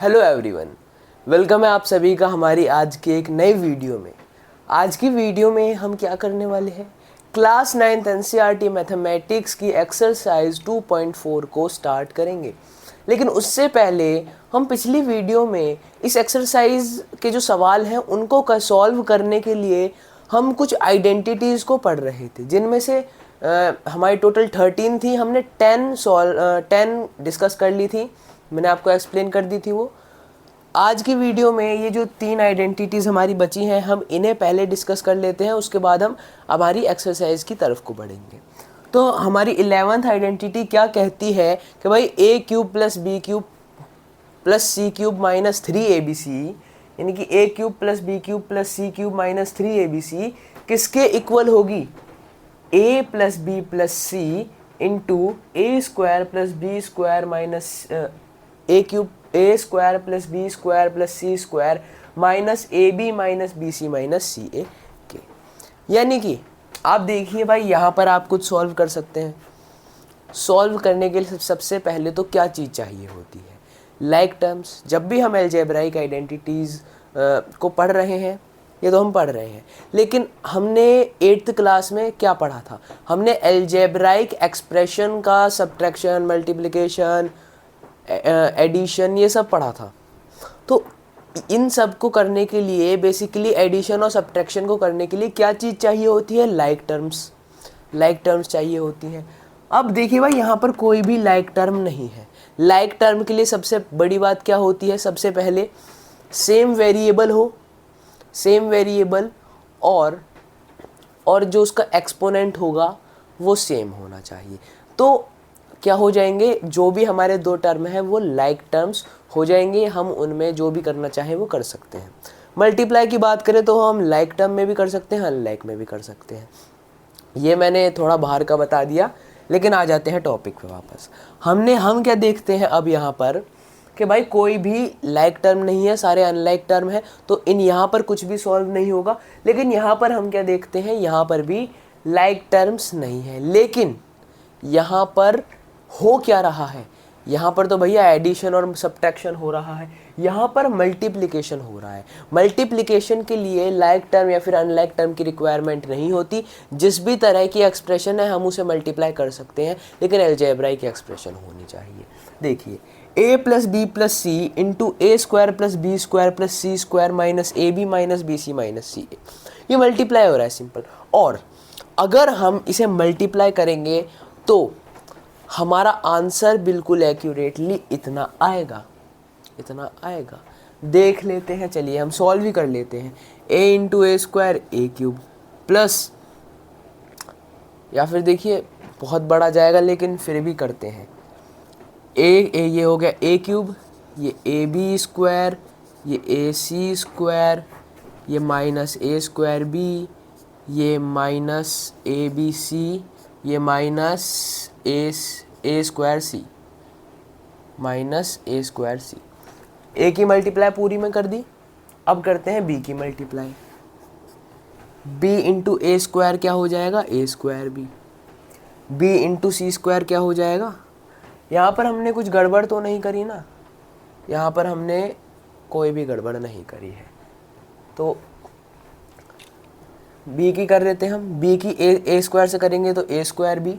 Hello everyone, welcome है आप सभी का हमारी आज के एक नई वीडियो में। आज की वीडियो में हम क्या करने वाले हैं, क्लास 9th एनसीईआरटी मैथमेटिक्स की एक्सरसाइज 2.4 को स्टार्ट करेंगे। लेकिन उससे पहले हम पिछली वीडियो में इस एक्सरसाइज के जो सवाल हैं उनको सॉल्व करने के लिए हम कुछ आइडेंटिटीज़ को पढ़ रहे थे, जिनमें से हमारी टोटल 13 थी। हमने 10 डिस्कस कर ली थी, मैंने आपको एक्सप्लेन कर दी थी वो। आज की वीडियो में ये जो 3 आइडेंटिटीज़ हमारी बची हैं, हम इन्हें पहले डिस्कस कर लेते हैं, उसके बाद हम हमारी एक्सरसाइज की तरफ को बढ़ेंगे। तो हमारी 11th आइडेंटिटी क्या कहती है कि भाई a cube plus B cube plus C cube minus 3abc, यानी कि a cube plus B cube plus C cube minus 3abc किसके इक्वल होगी, a plus B plus c into a square plus b square minus a cube a square plus b square plus c square minus a b minus b c minus c a के। यानी कि आप देखिए भाई, यहाँ पर आप कुछ सॉल्व कर सकते हैं। सॉल्व करने के लिए सबसे पहले तो क्या चीज़ चाहिए होती है, लाइक टर्म्स। जब भी हम अलजेब्राइक आइडेंटिटीज़ को पढ़ रहे हैं, ये तो हम पढ़ रहे हैं, लेकिन हमने 8th क्लास में क्या पढ़ा था, हमने अलजेब्राइक एक्सप्रेशन का सब्ट्रैक्शन, मल्टीप्लिकेशन, एडिशन, ये सब पढ़ा था। तो इन सब को करने के लिए बेसिकली एडिशन और सब्ट्रैक्शन को करने के लिए क्या चीज़ चाहिए होती है, लाइक टर्म्स। लाइक टर्म्स चाहिए होती हैं। अब देखिए भाई, यहाँ पर कोई भी लाइक टर्म नहीं है। लाइक टर्म के लिए सबसे बड़ी बात क्या होती है, सबसे पहले सेम वेरिएबल हो, सेम वेरिएबल, और जो उसका एक्सपोनेंट होगा वो सेम होना चाहिए। तो क्या हो जाएंगे, जो भी हमारे दो टर्म हैं वो लाइक टर्म्स हो जाएंगे। हम उनमें जो भी करना चाहें वो कर सकते हैं। मल्टीप्लाई की बात करें तो हम लाइक टर्म में भी कर सकते हैं, अनलाइक में भी कर सकते हैं। ये मैंने थोड़ा बाहर का बता दिया, लेकिन आ जाते हैं टॉपिक पे वापस। हम क्या देखते हैं अब यहाँ पर कि भाई कोई भी लाइक टर्म नहीं है, सारे अनलाइक टर्म है, तो इन यहाँ पर कुछ भी सॉल्व नहीं होगा। लेकिन यहाँ पर हम क्या देखते हैं, यहाँ पर भी लाइक टर्म्स नहीं है, लेकिन यहाँ पर हो क्या रहा है, यहाँ पर तो भैया एडिशन और सब्ट्रैक्शन हो रहा है, यहाँ पर मल्टीप्लिकेशन हो रहा है। मल्टीप्लिकेशन के लिए लाइक टर्म या फिर अनलाइक टर्म की रिक्वायरमेंट नहीं होती। जिस भी तरह की एक्सप्रेशन है हम उसे मल्टीप्लाई कर सकते हैं, लेकिन अलजेब्राइक की एक्सप्रेशन होनी चाहिए। देखिए, a plus B plus c into a square plus b square plus c square minus a b minus b c minus c a, ये मल्टीप्लाई हो रहा है सिंपल। और अगर हम इसे मल्टीप्लाई करेंगे तो हमारा आंसर बिल्कुल एक्यूरेटली इतना आएगा, इतना आएगा। देख लेते हैं, चलिए हम सॉल्व ही कर लेते हैं। a into a square A cube plus, या फिर देखिए बहुत बड़ा जाएगा लेकिन फिर भी करते हैं, ये हो गया ए क्यूब, ये ए बी स्क्वायर, ये ए सी स्क्वायर, ये माइनस ए स्क्वायर बी, ये माइनस ए बी सी, ये माइनस ए स्क्वायर सी, माइनस ए स्क्वायर सी। ए की मल्टीप्लाई पूरी में कर दी। अब करते हैं बी की multiply. B into a square क्या हो जाएगा, ए स्क्वायर बी। बी इंटू सी स्क्वायर क्या हो जाएगा। यहाँ पर हमने कुछ गड़बड़ तो नहीं करी ना, यहाँ पर हमने कोई भी गड़बड़ नहीं करी है। तो बी की कर लेते हैं हम। बी की ए स्क्वायर से करेंगे तो ए स्क्वायर बी,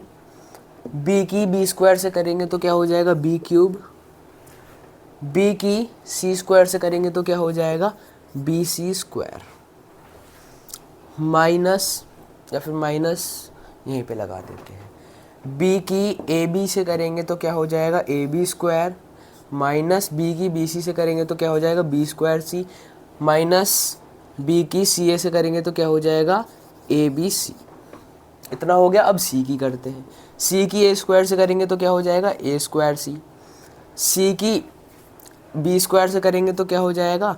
बी की बी स्क्वायर से करेंगे तो क्या हो जाएगा, बी क्यूब। बी की सी स्क्वायर से करेंगे तो क्या हो जाएगा, बी सी स्क्वायर, माइनस, या फिर माइनस यहीं पे लगा देते हैं। बी की ए बी से करेंगे तो क्या हो जाएगा, A B square, minus B की बी सी से करेंगे तो क्या हो जाएगा, B square C, minus B की सी ए से करेंगे तो क्या हो जाएगा, ए बी सी। इतना हो गया। अब सी की करते हैं। सी की ए स्क्वायर से करेंगे तो क्या हो जाएगा, ए स्क्वायर सी। सी की बी स्क्वायर से करेंगे तो क्या हो जाएगा,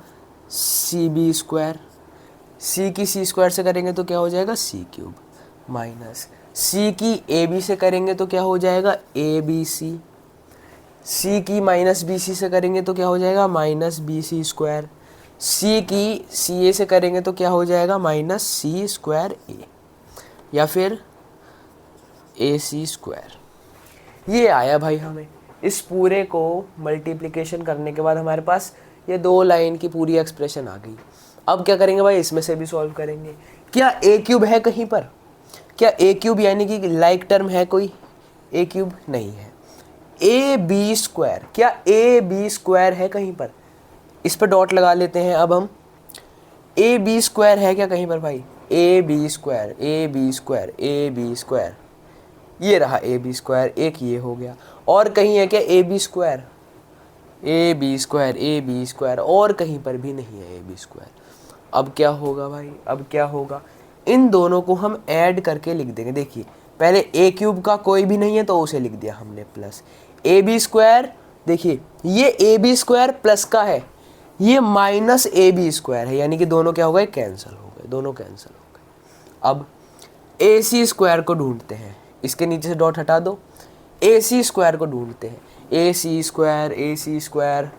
सी बी स्क्वायर। सी की सी स्क्वायर से करेंगे तो क्या हो जाएगा, सी क्यूब, माइनस सी की ए बी से करेंगे तो क्या हो जाएगा, ए बी सी। सी की माइनस बी सी से करेंगे तो क्या हो जाएगा, माइनस बी सी स्क्वायर। सी की सी ए से करेंगे तो क्या हो जाएगा, माइनस सी स्क्वायर ए, या फिर ए सी स्क्वायर। ये आया भाई हमें। इस पूरे को मल्टीप्लिकेशन करने के बाद हमारे पास ये 2 लाइन की पूरी एक्सप्रेशन आ गई। अब क्या करेंगे भाई, इसमें से भी सॉल्व करेंगे। क्या ए क्यूब है कहीं पर? क्या ए क्यूब यानी कि लाइक टर्म है कोई? ए क्यूब नहीं है। ए बी स्क्वायर, क्या ए बी स्क्वायर है कहीं पर? इस पर डॉट लगा लेते हैं अब हम। ए बी स्क्वायर है क्या कहीं पर भाई? A B square, A B square, A B square, ये रहा ए बी स्क्वायर, एक ये हो गया। और कहीं है क्या A B square? A B square, A B square, और कहीं पर भी नहीं है ए बी स्क्वायर। अब क्या होगा भाई, अब क्या होगा, इन दोनों को हम ऐड करके लिख देंगे। देखिए पहले ए क्यूब का कोई भी नहीं है तो उसे लिख दिया हमने, प्लस ए बी स्क्वायर, देखिए ये ए बी स्क्वायर प्लस का है, ये माइनस ए बी स्क्वायर है, यानी कि दोनों क्या हो गए, कैंसिल हो गए, दोनों कैंसिल हो गए। अब ए सी स्क्वायर को ढूंढते हैं, इसके नीचे से डॉट हटा दो, ए सी स्क्वायर को ढूंढते हैं। ए सी स्क्वायर, ए सी स्क्वायर,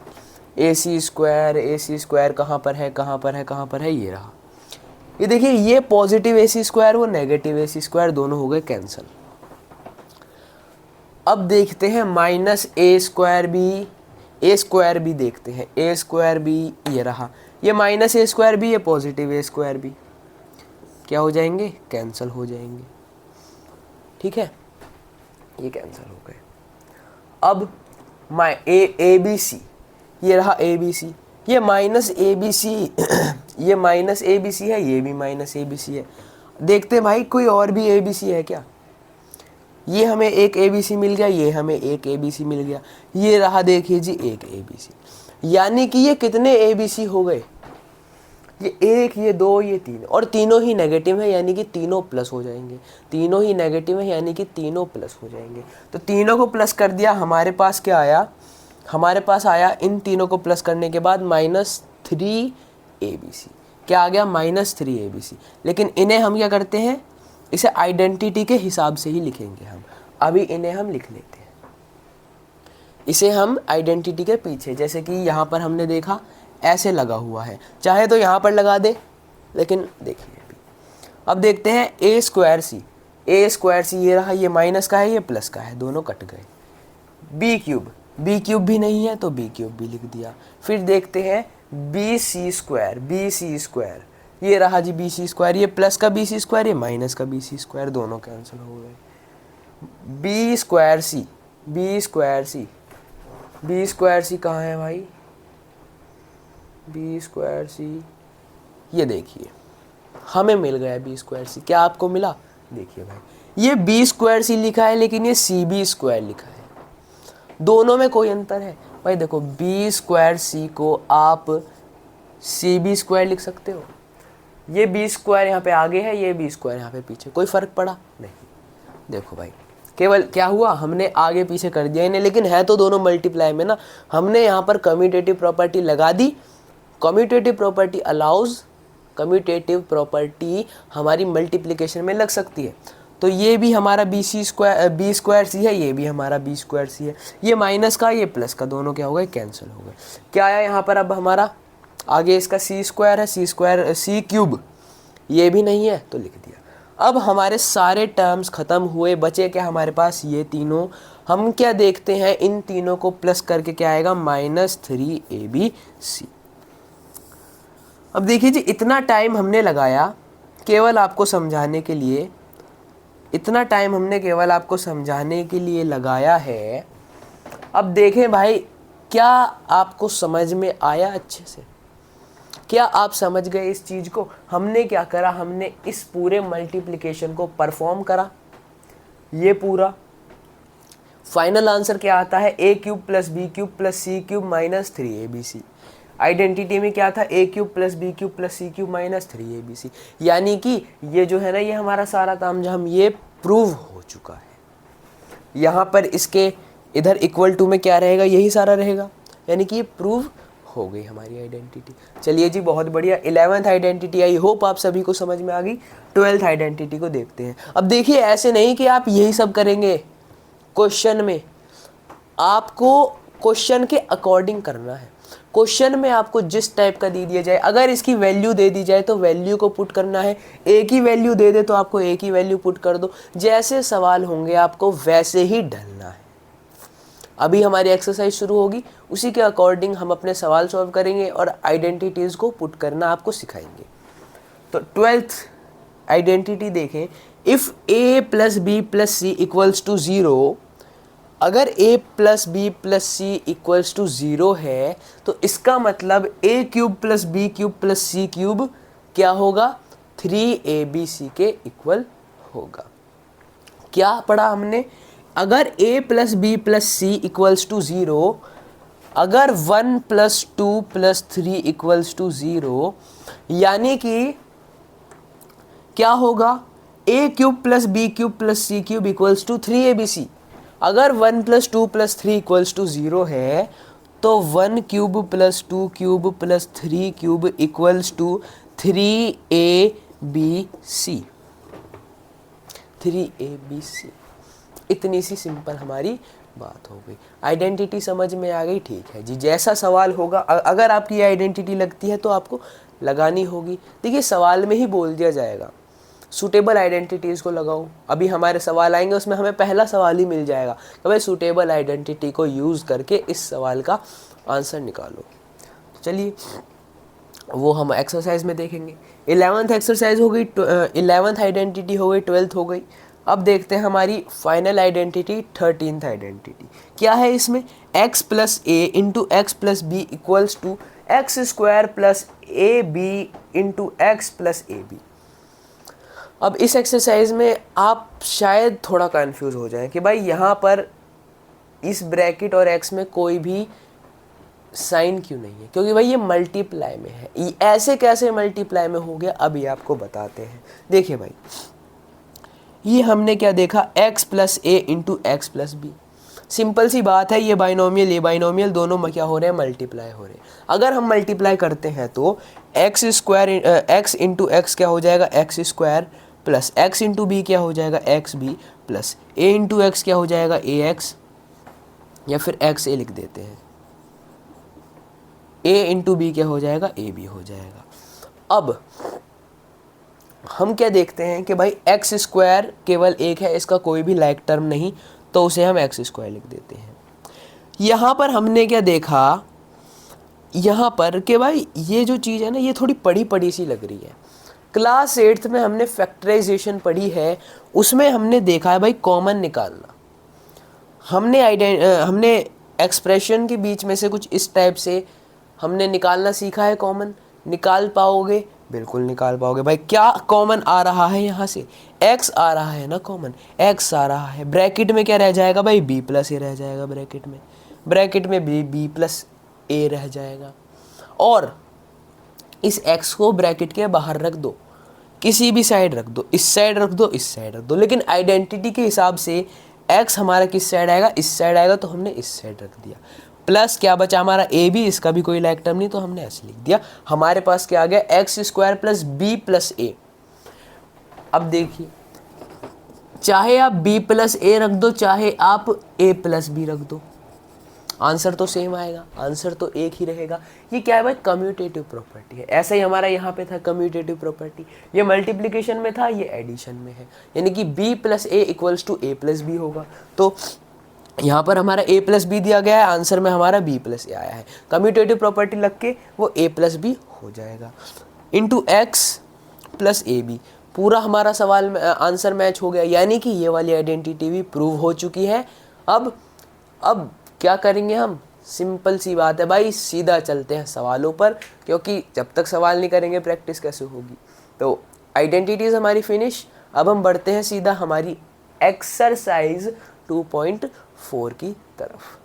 ए सी स्क्वायर, ए सी स्क्वायर कहाँ पर है, कहाँ पर है, कहाँ पर है, ये रहा। ये देखिए ये पॉजिटिव ए सी स्क्वायर, वो नेगेटिव ए सी स्क्वायर, दोनों हो गए कैंसिल। अब देखते हैं माइनस ए स्क्वायर बी, ए स्क्वायर बी देखते हैं, ए स्क्वायर बी, ये रहा, ये माइनस ए स्क्वायर बी, ये पॉजिटिव ए स्क्वायर बी, क्या हो जाएंगे, कैंसिल हो जाएंगे। ठीक है, ये कैंसिल हो गए। अब ए बी सी, ये रहा ए बी सी, ये माइनस ए बी सी, ये माइनस ए बी सी है, ये भी माइनस ए बी सी है। देखते हैं भाई कोई और भी ए बी सी है क्या? ये हमें एक ए बी सी मिल गया, ये हमें एक ए बी सी मिल गया, ये रहा देखिए जी एक ए बी सी। यानी कि ये कितने ए बी सी हो गए, ये एक, ये दो, ये तीन, और तीनों ही नेगेटिव है, यानी कि तीनों प्लस हो जाएंगे। तीनों ही नेगेटिव है यानी कि तीनों प्लस हो जाएंगे। तो तीनों को प्लस कर दिया, हमारे पास क्या आया, हमारे पास आया इन तीनों को प्लस करने के बाद -3 ABC। क्या आ गया, -3 ABC। लेकिन इन्हें हम क्या करते हैं, इसे आइडेंटिटी के हिसाब से ही लिखेंगे हम। अभी इन्हें हम लिख लेते हैं, इसे हम आइडेंटिटी के पीछे, जैसे कि यहाँ पर हमने देखा ऐसे लगा हुआ है, चाहे तो यहाँ पर लगा दे, लेकिन देखिए अब देखते हैं ए स्क्वायर सी, ए स्क्वायर सी ये रहा, ये माइनस का है, ये प्लस का है, दोनों कट गए। बी क्यूब, बी क्यूब भी नहीं है तो बी क्यूब भी लिख दिया। फिर देखते हैं B C square, B C square, ये रहा जी बी सी स्क्वायर, ये प्लस का बी सी स्क्वायर, ये माइनस का बी सी स्क्वायर, दोनों कैंसिल हो गए। B square C, B square C, B square C कहाँ है भाई, बी स्क्वायर सी, ये देखिए हमें मिल गया बी स्क्वायर सी। क्या आपको मिला, देखिए भाई ये बी स्क्वायर सी लिखा है, लेकिन ये सी बी स्क्वायर लिखा है, दोनों में कोई अंतर है भाई। देखो बी स्क्वायर सी को आप सी बी स्क्वायर लिख सकते हो, ये बी स्क्वायर यहाँ पे आगे है, ये बी स्क्वायर यहाँ पे पीछे, कोई फर्क पड़ा नहीं। देखो भाई केवल क्या हुआ, हमने आगे पीछे कर दिया इन्हें, लेकिन है तो दोनों मल्टीप्लाई में ना। हमने यहाँ पर कम्यूटेटिव प्रॉपर्टी लगा दी, commutative property allows, commutative property हमारी मल्टीप्लिकेशन में लग सकती है। तो ये भी हमारा बी स्क्वायर सी है, ये भी हमारा बी स्क्वायर सी है, ये माइनस का, ये प्लस का, दोनों क्या हो गए, कैंसिल हो गए। क्या आया यहाँ पर, अब हमारा आगे इसका सी स्क्वायर है, सी स्क्वायर, सी क्यूब, ये भी नहीं है तो लिख दिया। अब हमारे सारे टर्म्स ख़त्म हुए, बचे क्या हमारे पास, ये तीनों। हम क्या देखते हैं, इन तीनों को प्लस करके क्या आएगा, -3 ABC। अब देखिए जी इतना टाइम हमने लगाया केवल आपको समझाने के लिए, इतना टाइम हमने केवल आपको समझाने के लिए लगाया है। अब देखें भाई क्या आपको समझ में आया अच्छे से, क्या आप समझ गए इस चीज़ को। हमने क्या करा, हमने इस पूरे मल्टीप्लिकेशन को परफॉर्म करा, ये पूरा फाइनल आंसर क्या आता है, a cube plus B cube plus C cube -3 ABC। Identity में क्या था, a cube plus B cube plus C cube -3 ABC। यानी कि ये जो है ना, ये हमारा सारा काम जो हम ये प्रूव हो चुका है। यहाँ पर इसके इधर इक्वल टू में क्या रहेगा, यही सारा रहेगा, यानी कि ये प्रूव हो गई हमारी आइडेंटिटी। चलिए जी बहुत बढ़िया, 11th आइडेंटिटी आई होप आप सभी को समझ में आ गई। 12th आइडेंटिटी को देखते हैं। अब देखिए ऐसे नहीं कि आप यही सब करेंगे, क्वेश्चन में आपको क्वेश्चन के अकॉर्डिंग करना है। क्वेश्चन में आपको जिस टाइप का दे दिया जाए, अगर इसकी वैल्यू दे दी जाए तो वैल्यू को पुट करना है, एक ही वैल्यू दे दे तो आपको एक ही वैल्यू पुट कर दो। जैसे सवाल होंगे आपको वैसे ही ढलना है। अभी हमारी एक्सरसाइज शुरू होगी, उसी के अकॉर्डिंग हम अपने सवाल सॉल्व करेंगे और आइडेंटिटीज़ को पुट करना आपको सिखाएंगे। तो 12th आइडेंटिटी देखें, if a plus B plus C equals to 0, अगर a plus B plus C equals to 0 है तो इसका मतलब a cube plus B cube plus C cube क्या होगा, 3abc के इक्वल होगा। क्या पढ़ा हमने, अगर a plus B plus C equals to 0, अगर 1 प्लस 2 प्लस 3 इक्वल्स टू 0, यानी कि क्या होगा, a cube plus B cube plus C cube equals to 3abc। अगर 1 प्लस 2 प्लस 3 इक्वल्स टू 0 है तो 1 cube plus 2 cube plus 3 cube equals to 3abc। 3abc, इतनी सी simple हमारी बात हो गई। आइडेंटिटी समझ में आ गई, ठीक है जी। जैसा सवाल होगा, अगर आपकी आइडेंटिटी लगती है तो आपको लगानी होगी। देखिए सवाल में ही बोल दिया जाएगा, सूटेबल आइडेंटिटीज़ को लगाओ। अभी हमारे सवाल आएंगे, उसमें हमें पहला सवाल ही मिल जाएगा कि भाई सूटेबल आइडेंटिटी को यूज़ करके इस सवाल का आंसर निकालो। तो चलिए वो हम एक्सरसाइज में देखेंगे। 11th एक्सरसाइज हो गई, 11th आइडेंटिटी हो गई, 12th हो गई। अब देखते हैं हमारी फाइनल आइडेंटिटी, 13th आइडेंटिटी। क्या है इसमें, x plus A into x plus B equals to X square plus A B into x plus A B. अब इस एक्सरसाइज में आप शायद थोड़ा कंफ्यूज हो जाएं कि भाई यहाँ पर इस ब्रैकेट और x में कोई भी साइन क्यों नहीं है, क्योंकि भाई ये मल्टीप्लाई में है। ये ऐसे कैसे मल्टीप्लाई में हो गया, अभी आपको बताते हैं। देखिए भाई, ये हमने क्या देखा, x प्लस ए into x plus b. Simple सी बात है, ये बाइनोमियल ये बाइनोमियल दोनों में क्या हो रहे हैं, मल्टीप्लाई हो रहे हैं। अगर हम मल्टीप्लाई करते हैं तो X square X into X क्या हो जाएगा, X square plus X into B क्या हो जाएगा, एक्स बी प्लस ए इंटू एक्स क्या हो जाएगा, ए एक्स, या फिर एक्स ए लिख देते हैं, ए इंटू बी क्या हो जाएगा, ए बी हो जाएगा। अब हम क्या देखते हैं कि भाई एक्स स्क्वायर केवल एक है, इसका कोई भी लाइक टर्म नहीं, तो उसे हम एक्स स्क्वायर लिख देते हैं। यहाँ पर हमने क्या देखा, यहाँ पर कि भाई ये जो चीज़ है ना, ये थोड़ी पढ़ी पढ़ी सी लग रही है। क्लास 8th में हमने फैक्टराइजेशन पढ़ी है, उसमें हमने देखा है भाई कॉमन निकालना। हमने एक्सप्रेशन के बीच में से कुछ इस टाइप से हमने निकालना सीखा है। कॉमन निकाल पाओगे, बिल्कुल निकाल पाओगे। भाई क्या कॉमन आ रहा है, यहाँ से x आ रहा है ना, कॉमन x आ रहा है। ब्रैकेट में क्या रह जाएगा भाई, b प्लस ए रह जाएगा। ब्रैकेट में b प्लस ए रह जाएगा। और इस x को ब्रैकेट के बाहर रख दो, किसी भी साइड रख दो, इस साइड रख दो, इस साइड रख दो। लेकिन आइडेंटिटी के हिसाब से x हमारा किस साइड आएगा, इस साइड आएगा, तो हमने इस साइड रख दिया। प्लस क्या बचा हमारा ए बी, इसका भी कोई लाइक टर्म नहीं, तो हमने ऐसे लिख दिया। हमारे पास क्या आ गया, x square plus B plus a. अब देखिए, चाहे आप b प्लस ए रख दो, चाहे आप a प्लस बी रख दो, आंसर तो सेम आएगा, आंसर तो एक ही रहेगा। ये क्या है भाई, कम्यूटेटिव प्रॉपर्टी है। ऐसा ही हमारा यहाँ पे था कम्यूटेटिव प्रॉपर्टी, ये मल्टीप्लिकेशन में था, ये एडिशन में है। यानी कि b plus A equals to A plus B होगा। तो यहाँ पर हमारा a प्लस बी दिया गया है, आंसर में हमारा b प्लस ए आया है। कम्यूटेटिव प्रॉपर्टी लग के वो a प्लस बी हो जाएगा, into x plus A B. पूरा हमारा सवाल में आंसर मैच हो गया, यानी कि ये वाली आइडेंटिटी भी प्रूव हो चुकी है। अब क्या करेंगे हम, सिंपल सी बात है भाई, सीधा चलते हैं सवालों पर, क्योंकि जब तक सवाल नहीं करेंगे प्रैक्टिस कैसे होगी। तो आइडेंटिटीज़ हमारी फिनिश। अब हम बढ़ते हैं सीधा हमारी एक्सरसाइज 2.4 की तरफ।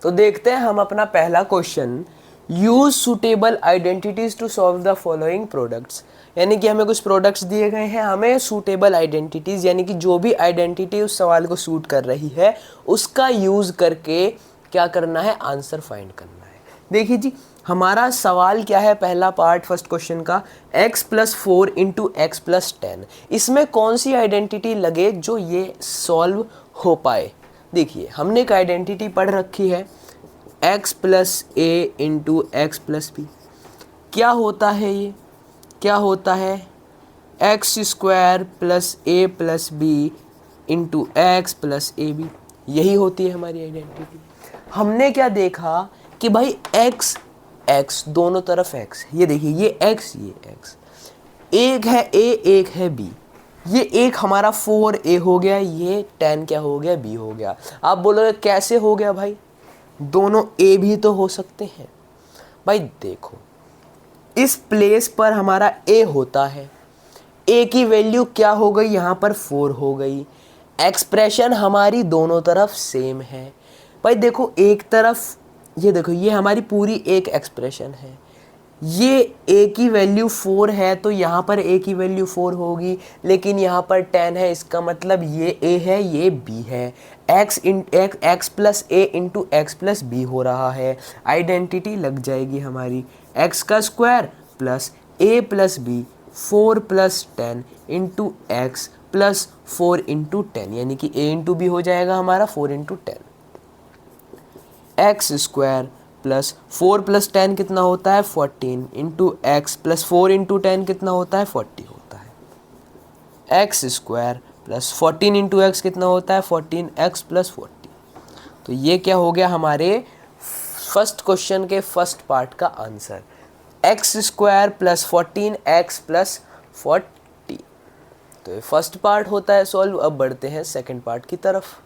तो देखते हैं हम अपना पहला question, use suitable identities to solve the following products. यानी कि हमें कुछ प्रोडक्ट्स दिए गए हैं, हमें सूटेबल आइडेंटिटीज यानी कि जो भी आइडेंटिटी उस सवाल को सूट कर रही है उसका यूज करके क्या करना है, आंसर फाइंड करना है। देखिए जी, हमारा सवाल क्या है, पहला पार्ट फर्स्ट क्वेश्चन का, x plus 4 into x plus 10। इसमें कौन सी आइडेंटिटी लगे जो ये सॉल्व हो पाए। देखिए हमने एक आइडेंटिटी पढ़ रखी है, x प्लस ए इंटू एक्स प्लस बी। क्या होता है ये, क्या होता है, X square plus A plus B into x plus A B. यही होती है हमारी आइडेंटिटी। हमने क्या देखा कि भाई x x दोनों तरफ x, ये देखिए ये x ये x, एक है a एक है b, ये एक हमारा 4a हो गया, ये 10 क्या हो गया b हो गया। आप बोलोगे कैसे हो गया भाई, दोनों a भी तो हो सकते हैं। भाई देखो इस प्लेस पर हमारा a होता है, a की वैल्यू क्या हो गई यहाँ पर 4 हो गई, एक्सप्रेशन हमारी दोनों तरफ सेम है। भाई देखो एक तरफ ये देखो ये हमारी पूरी एक एक्सप्रेशन है, ये a की वैल्यू 4 है तो यहाँ पर a की वैल्यू 4 होगी, लेकिन यहाँ पर 10 है, इसका मतलब ये a है ये b है, x plus a into x plus B हो रहा है। आइडेंटिटी लग जाएगी हमारी x का square plus a plus B 4 plus 10 into x plus 4 into 10, यानी कि a इंटू बी हो जाएगा हमारा 4 into 10, x square plus 4 plus 10 कितना होता है 14 इंटू एक्स प्लस 4 इंटू 10 कितना होता है 40 होता है। X square plus 14 into x कितना होता है 14 एक्स प्लस 40। तो ये क्या हो गया हमारे फर्स्ट क्वेश्चन के फर्स्ट पार्ट का answer, x square plus 14 x plus 40। तो ये फर्स्ट पार्ट होता है सॉल्व। अब बढ़ते हैं सेकंड पार्ट की तरफ।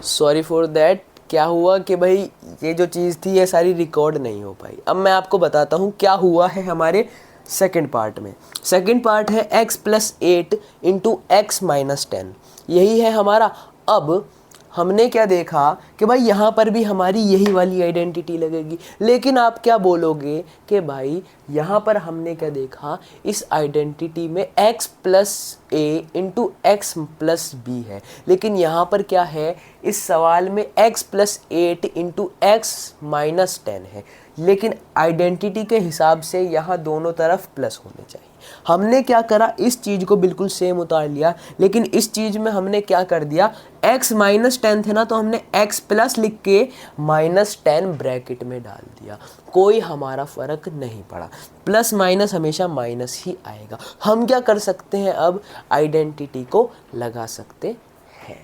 सॉरी फॉर दैट, क्या हुआ कि भाई ये जो चीज़ थी ये सारी रिकॉर्ड नहीं हो पाई। अब मैं आपको बताता हूँ क्या हुआ है हमारे सेकंड पार्ट में। सेकंड पार्ट है x plus 8 into x minus 10, यही है हमारा। अब हमने क्या देखा कि भाई यहाँ पर भी हमारी यही वाली आइडेंटिटी लगेगी, लेकिन आप क्या बोलोगे कि भाई यहाँ पर हमने क्या देखा, इस आइडेंटिटी में x plus a into x plus B है, लेकिन यहाँ पर क्या है इस सवाल में x plus 8 into x minus 10 है, लेकिन आइडेंटिटी के हिसाब से यहाँ दोनों तरफ प्लस होने चाहिए। हमने क्या करा, इस चीज़ को बिल्कुल सेम उतार लिया, लेकिन इस चीज़ में हमने क्या कर दिया, x माइनस 10 थे ना, तो हमने x प्लस लिख के माइनस 10 ब्रैकेट में डाल दिया, कोई हमारा फ़र्क नहीं पड़ा, प्लस माइनस हमेशा माइनस ही आएगा। हम क्या कर सकते हैं, अब आइडेंटिटी को लगा सकते हैं।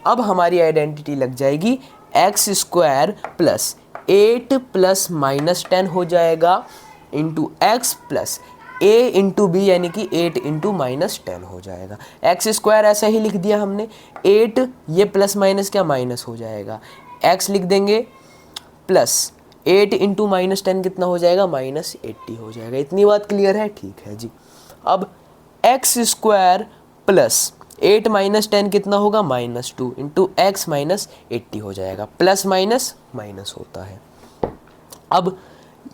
अब हमारी आइडेंटिटी लग जाएगी, X square plus 8 plus minus 10 हो जाएगा into x plus a into B, यानी कि 8 इंटू माइनस 10 हो जाएगा। एक्स स्क्वायर ऐसा ही लिख दिया हमने, 8 ये प्लस माइनस क्या माइनस हो जाएगा, x लिख देंगे प्लस 8 इंटू माइनस 10 कितना हो जाएगा माइनस 80 हो जाएगा। इतनी बात क्लियर है, ठीक है जी। अब एक्स स्क्वायर प्लस 8 माइनस 10 कितना होगा माइनस 2 इंटू एक्स माइनस 80 हो जाएगा, प्लस माइनस माइनस होता है। अब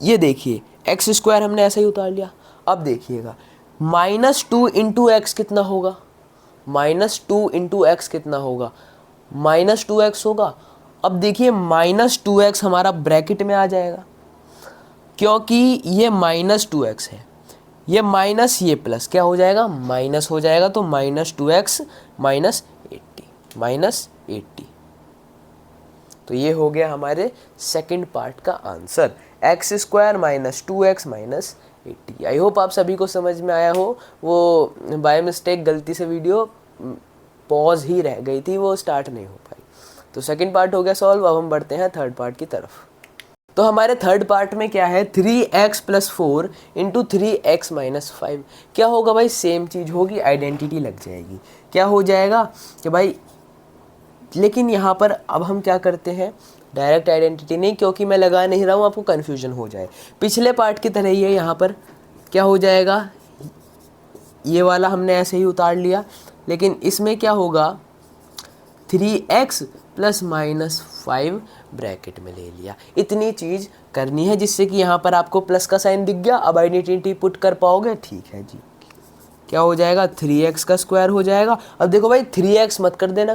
ये देखिए एक्स स्क्वायर हमने ऐसा ही उतार लिया। अब देखिएगा माइनस 2 इंटू एक्स कितना होगा, माइनस 2 इंटू एक्स कितना होगा माइनस 2x होगा। अब देखिए माइनस 2x हमारा ब्रैकेट में आ जाएगा, क्योंकि ये माइनस 2x है, ये माइनस ये प्लस क्या हो जाएगा माइनस हो जाएगा, तो माइनस 2x माइनस 80। तो ये हो गया हमारे सेकंड पार्ट का answer, x square minus 2x minus 80। I hope आप सभी को समझ में आया हो। वो बाय मिस्टेक गलती से वीडियो पॉज ही रह गई थी, वो स्टार्ट नहीं हो पाई। तो सेकंड पार्ट हो गया सॉल्व। अब हम बढ़ते हैं थर्ड पार्ट की तरफ। तो हमारे थर्ड पार्ट में क्या है, 3x plus 4 into 3x minus 5। क्या होगा भाई, सेम चीज़ होगी, आइडेंटिटी लग जाएगी। क्या हो जाएगा कि भाई, लेकिन यहाँ पर अब हम क्या करते हैं, डायरेक्ट आइडेंटिटी नहीं, क्योंकि मैं लगा नहीं रहा हूँ आपको कन्फ्यूजन हो जाए। पिछले पार्ट की तरह ही है, यहाँ पर क्या हो जाएगा, ये वाला हमने ऐसे ही उतार लिया, लेकिन इसमें क्या होगा 3x प्लस माइनस 5 ब्रैकेट में ले लिया। इतनी चीज़ करनी है जिससे कि यहाँ पर आपको प्लस का साइन दिख गया। अब आइडेंटिटी पुट कर पाओगे, ठीक है जी। क्या हो जाएगा 3x का स्क्वायर हो जाएगा। अब देखो भाई 3x मत कर देना,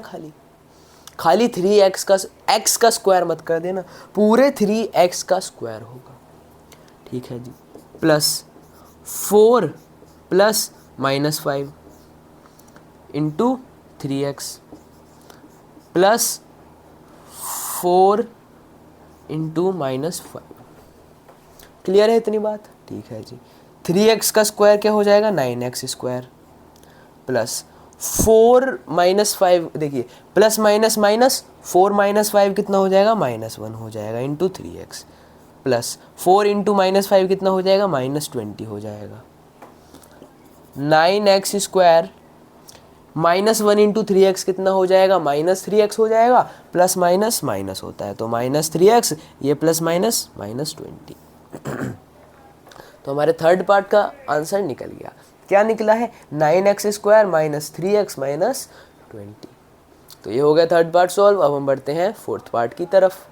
खाली 3x का x का स्क्वायर मत कर देना, पूरे 3x का स्क्वायर होगा, ठीक है जी। Plus 4 plus minus 5 into 3x plus 4 into minus 5। Clear है इतनी बात? ठीक है जी। 3x का स्क्वायर क्या हो जाएगा? 9x स्क्वायर प्लस 4 माइनस 5, देखिए प्लस माइनस माइनस, 4 माइनस 5 कितना हो जाएगा? -1 हो जाएगा इंटू 3x प्लस 4 इंटू -5 कितना हो जाएगा? -20 हो जाएगा। 9x स्क्वायर -1 इंटू 3x कितना हो जाएगा? -3x हो जाएगा। प्लस माइनस माइनस होता है तो -3x, ये प्लस माइनस -20। तो हमारे थर्ड पार्ट का आंसर निकल गया। क्या निकला है? 9x square -3x -20। तो ये हो गया थर्ड पार्ट सॉल्व। अब हम बढ़ते हैं फोर्थ पार्ट की तरफ।